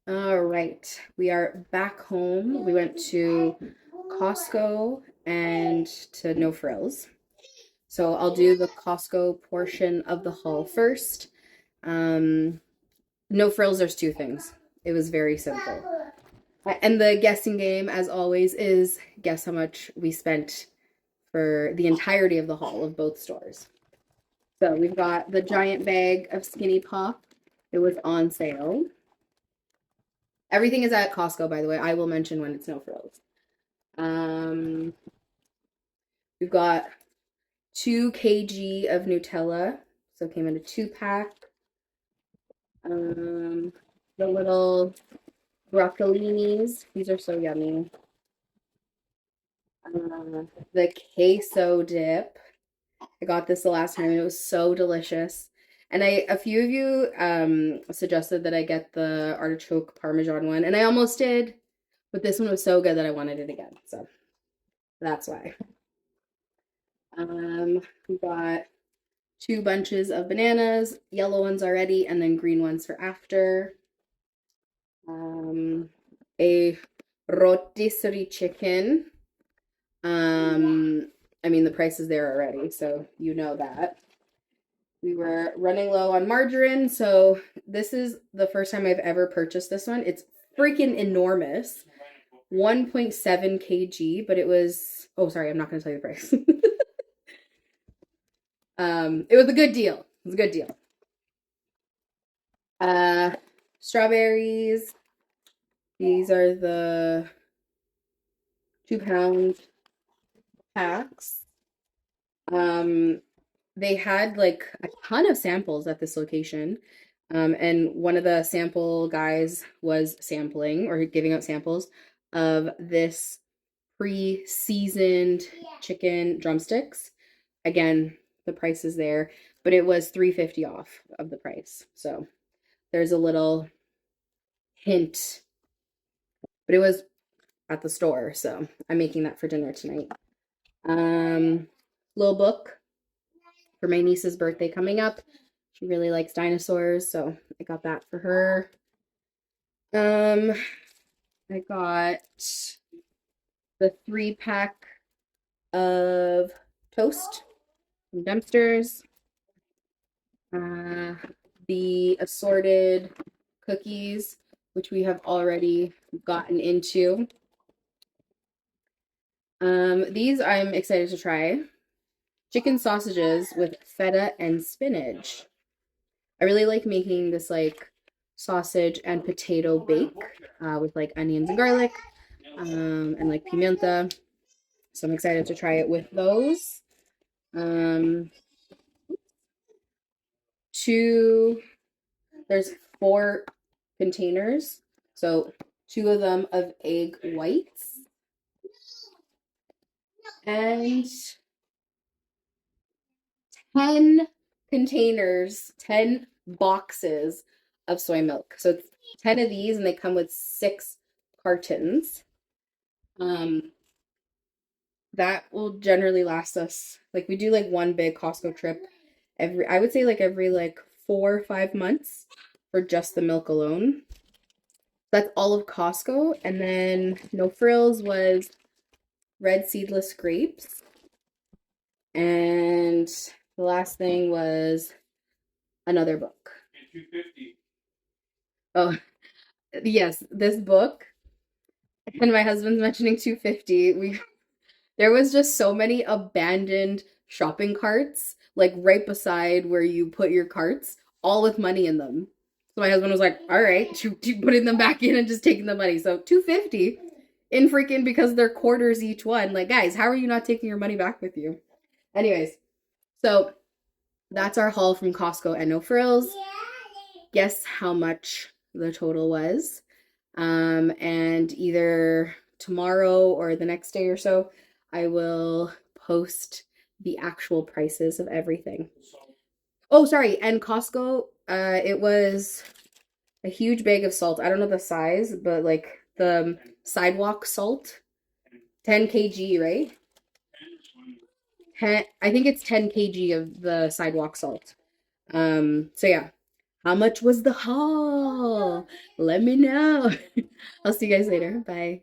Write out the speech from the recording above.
All right, we are back home. We went to Costco and to No Frills. So I'll do the Costco portion of the haul first. Um, No Frills, there's two things. It was very simple. And the guessing game, as always, is guess how much we spent for the entirety of the haul of both stores. So we've got the giant bag of Skinny Pop. It was on sale. Everything is at Costco, by the way. I will mention when it's No Frills. Um, we've got 2 kg of Nutella, so it came in a 2 pack. The little broccolinis, these are so yummy. The queso dip, I got this the last time and it was so delicious. And a few of you suggested that I get the artichoke parmesan one, and I almost did, but this one was so good that I wanted it again. So that's why. We got 2 bunches of bananas, yellow ones already, and then green ones for after. A rotisserie chicken. I mean, the price is there already, so you know that. We were running low on margarine, so this is the first time I've ever purchased this one. It's freaking enormous. 1.7 kg, but it was, oh, sorry, I'm not going to tell you the price. It was a good deal. It was a good deal. Strawberries. These are the 2 pound packs. They had like a ton of samples at this location. And one of the sample guys was sampling or giving out samples of this pre-seasoned chicken drumsticks. Again, the price is there, but it was $3.50 off of the price. So there's a little hint, but it was at the store, so I'm making that for dinner tonight. Little book for my niece's birthday coming up. She really likes dinosaurs, so I got that for her. I got the 3 pack of toast from Dempster's. The assorted cookies, which we have already gotten into. These I'm excited to try. Chicken sausages with feta and spinach. I really like making this like sausage and potato bake with like onions and garlic and like pimienta. So I'm excited to try it with those. Um, there's 4 containers. So 2 of them of egg whites and 10 containers, 10 boxes of soy milk. So it's 10 of these and they come with 6 cartons. That will generally last us, like we do like one big Costco trip I would say like every like 4 or 5 months for just the milk alone. That's all of Costco. And then No Frills was red seedless grapes. And the last thing was another book. Oh, yes, this book. And my husband's mentioning 250. There was just so many abandoned shopping carts, like right beside where you put your carts, all with money in them. So my husband was like, "All right, putting them back in and just taking the money." So 250 in freaking because they're quarters each one. Like, guys, how are you not taking your money back with you? Anyways, so that's our haul from Costco and No Frills. Guess how much the total was. And either tomorrow or the next day or so, I will post the actual prices of everything. Oh, sorry, and Costco, it was a huge bag of salt. I don't know the size, but like the sidewalk salt, 10 kg, right? 10, I think it's 10 kg of the sidewalk salt. So yeah, How much was the haul? Let me know. I'll see you guys later. Bye.